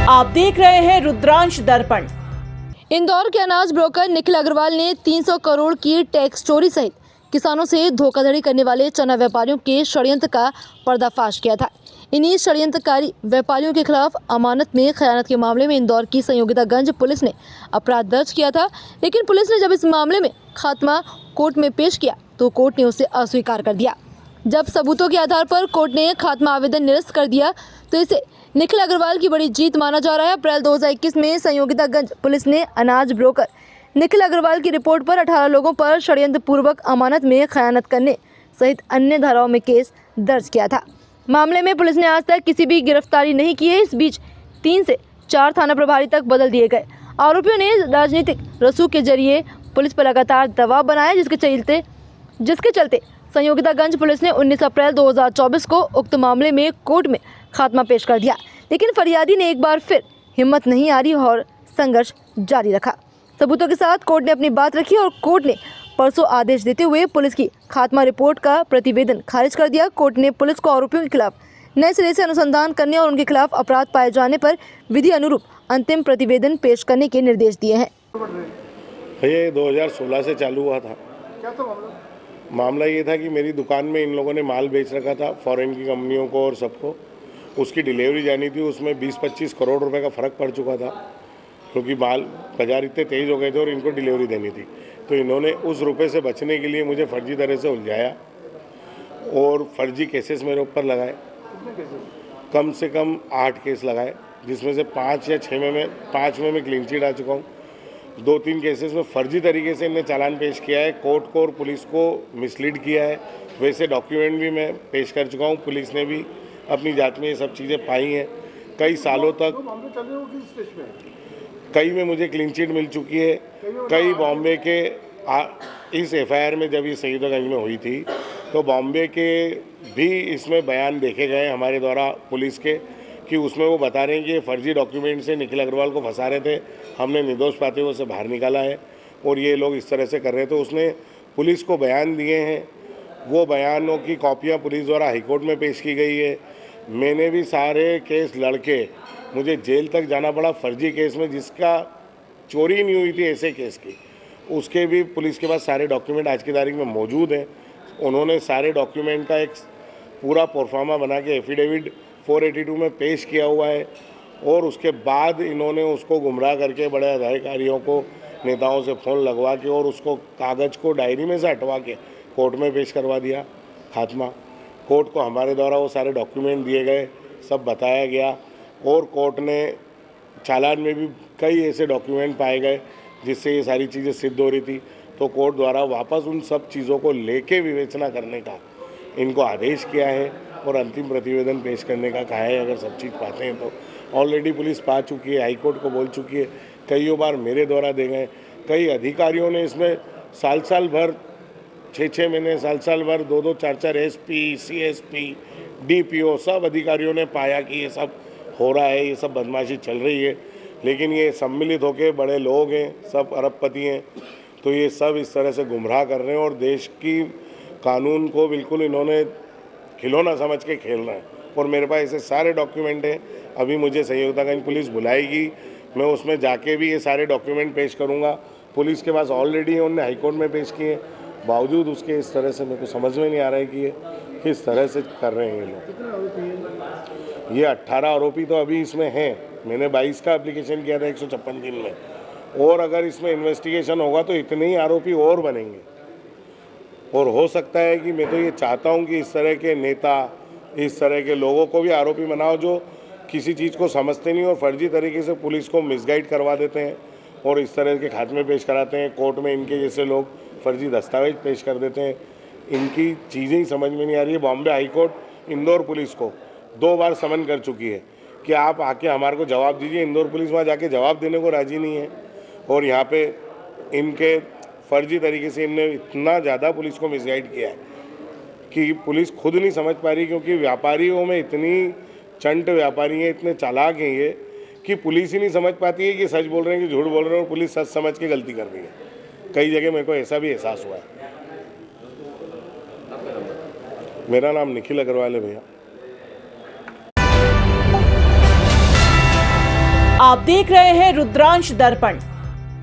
आप देख रहे हैं रुद्रांश दर्पण। इंदौर के अनाज ब्रोकर निखिल अग्रवाल ने 300 करोड़ की टैक्स चोरी सहित किसानों से धोखाधड़ी करने वाले चना व्यापारियों के षड्यंत्र का पर्दाफाश किया था। इन्हीं षड्यंत्रकारी व्यापारियों के खिलाफ अमानत में खयानत के मामले में इंदौर की संयोगितागंज पुलिस ने अपराध दर्ज किया था, लेकिन पुलिस ने जब इस मामले में खात्मा कोर्ट में पेश किया तो कोर्ट ने उसे अस्वीकार कर दिया। जब सबूतों के आधार पर कोर्ट ने खात्मा आवेदन निरस्त कर दिया तो इसे निखिल अग्रवाल की बड़ी जीत माना जा रहा है। अप्रैल 2021 में संयोगितागंज पुलिस ने अनाज ब्रोकर निखिल अग्रवाल की रिपोर्ट पर 18 लोगों पर षड्यंत्र पूर्वक अमानत में खयानत करने सहित अन्य धाराओं में केस दर्ज किया था। मामले में पुलिस ने आज तक किसी भी गिरफ्तारी नहीं की है। इस बीच 3 से 4 थाना प्रभारी तक बदल दिए गए। आरोपियों ने राजनीतिक रसूख के जरिए पुलिस पर लगातार दबाव बनाया, जिसके चलते संयोगितागंज पुलिस ने 19 अप्रैल 2024 को उक्त मामले में कोर्ट में खात्मा पेश कर दिया, लेकिन फरियादी ने एक बार फिर हिम्मत नहीं हारी और संघर्ष जारी रखा। सबूतों के साथ कोर्ट ने अपनी बात रखी और कोर्ट ने परसों आदेश देते हुए पुलिस की खात्मा रिपोर्ट का प्रतिवेदन खारिज कर दिया। कोर्ट ने पुलिस को आरोपियों के खिलाफ नए सिरे से अनुसंधान करने और उनके खिलाफ अपराध पाए जाने पर विधि अनुरूप अंतिम प्रतिवेदन पेश करने के निर्देश दिए हैं। ये 2016 से चालू हुआ था। क्या था मामला ये था कि मेरी दुकान में इन लोगों ने माल बेच रखा था फॉरेन की कंपनियों को और सबको। उसकी डिलीवरी जानी थी, उसमें 20-25 करोड़ रुपए का फ़र्क पड़ चुका था, क्योंकि माल बाजार इतने तेज़ हो गए थे और इनको डिलीवरी देनी थी। तो इन्होंने उस रुपए से बचने के लिए मुझे फर्जी तरह से उलझाया और फर्जी केसेस मेरे ऊपर लगाए। कम से कम 8 केस लगाए, जिसमें से 5 या 6 में मैं क्लीन चिट आ चुका हूँ। 2-3 केसेस में फर्जी तरीके से इन्हें चालान पेश किया है, कोर्ट को और पुलिस को मिसलीड किया है। वैसे डॉक्यूमेंट भी मैं पेश कर चुका हूँ, पुलिस ने भी अपनी जांच में ये सब चीज़ें पाई हैं। कई सालों तक कई में मुझे क्लीन चिट मिल चुकी है। कई बॉम्बे के इस एफआईआर में जब ये संयोगितागंज में हुई थी तो बॉम्बे के भी इसमें बयान देखे गए हमारे द्वारा पुलिस के, कि उसमें वो बता रहे हैं कि ये फर्जी डॉक्यूमेंट से निखिल अग्रवाल को फंसा रहे थे, हमने निर्दोष पाते हुए उसे बाहर निकाला है और ये लोग इस तरह से कर रहे थे। उसने पुलिस को बयान दिए हैं, वो बयानों की कॉपियाँ पुलिस द्वारा हाईकोर्ट में पेश की गई है। मैंने भी सारे केस लड़के मुझे जेल तक जाना पड़ा फर्जी केस में, जिसका चोरी नहीं हुई थी ऐसे केस की, उसके भी पुलिस के पास सारे डॉक्यूमेंट आज की तारीख में मौजूद हैं। उन्होंने सारे डॉक्यूमेंट का एक पूरा प्रोफार्मा बना के एफिडेविट 482 में पेश किया हुआ है और उसके बाद इन्होंने उसको गुमराह करके बड़े अधिकारियों को, नेताओं से फ़ोन लगवा के और उसको कागज़ को डायरी में से हटवा के कोर्ट में पेश करवा दिया। खात्मा कोर्ट को हमारे द्वारा वो सारे डॉक्यूमेंट दिए गए, सब बताया गया और कोर्ट ने चालान में भी कई ऐसे डॉक्यूमेंट पाए गए जिससे ये सारी चीज़ें सिद्ध हो रही थी। तो कोर्ट द्वारा वापस उन सब चीज़ों को लेके विवेचना करने का इनको आदेश किया है और अंतिम प्रतिवेदन पेश करने का कहा है। अगर सब चीज़ पाते हैं तो ऑलरेडी पुलिस पा चुकी है, हाईकोर्ट को बोल चुकी है, कईयों बार मेरे द्वारा दे गए। कई अधिकारियों ने इसमें साल भर 6 महीने, साल भर 2-2, 4-4 SP, CSP, DPO सब अधिकारियों ने पाया कि ये सब हो रहा है, ये सब बदमाशी चल रही है। लेकिन ये सम्मिलित होकर बड़े लोग हैं, सब अरबपति हैं, तो ये सब इस तरह से गुमराह कर रहे हैं और देश की कानून को बिल्कुल इन्होंने खिलौना समझ के खेलना है। और मेरे पास ऐसे सारे डॉक्यूमेंट हैं। अभी मुझे संयोगितागंज पुलिस बुलाएगी, मैं उसमें जाके भी ये सारे डॉक्यूमेंट पेश करूँगा। पुलिस के पास ऑलरेडी उन्होंने हाईकोर्ट में पेश किए, बावजूद उसके इस तरह से मेरे को समझ में नहीं आ रहा है कि ये किस तरह से कर रहे हैं ये लोग। ये 18 आरोपी तो अभी इसमें हैं। मैंने 22 का एप्लीकेशन किया था 156 दिन में, और अगर इसमें इन्वेस्टिगेशन होगा तो इतने ही आरोपी और बनेंगे। और हो सकता है कि मैं तो ये चाहता हूँ कि इस तरह के नेता, इस तरह के लोगों को भी आरोपी बनाओ जो किसी चीज़ को समझते नहीं और फर्जी तरीके से पुलिस को मिसगाइड करवा देते हैं और इस तरह के खात्मे पेश कराते हैं। कोर्ट में इनके जैसे लोग फर्जी दस्तावेज पेश कर देते हैं। इनकी चीज़ें ही समझ में नहीं आ रही है। बॉम्बे हाईकोर्ट इंदौर पुलिस को 2 बार समन कर चुकी है कि आप आके हमारे को जवाब दीजिए। इंदौर पुलिस वहाँ जाके जवाब देने को राजी नहीं है और यहाँ पे इनके फर्जी तरीके से इनने इतना ज़्यादा पुलिस को मिसगाइड किया है कि पुलिस खुद नहीं समझ पा रही, क्योंकि व्यापारियों में इतनी चंट व्यापारी हैं, इतने चालाक हैं ये, कि पुलिस ही नहीं समझ पाती है कि सच बोल रहे हैं कि झूठ बोल रहे हैं, और पुलिस सच समझ के गलती कर रही है। कई जगह मेरे को ऐसा भी एहसास हुआ है। मेरा नाम निखिल अग्रवाल है भैया। आप देख रहे हैं रुद्रांश दर्पण।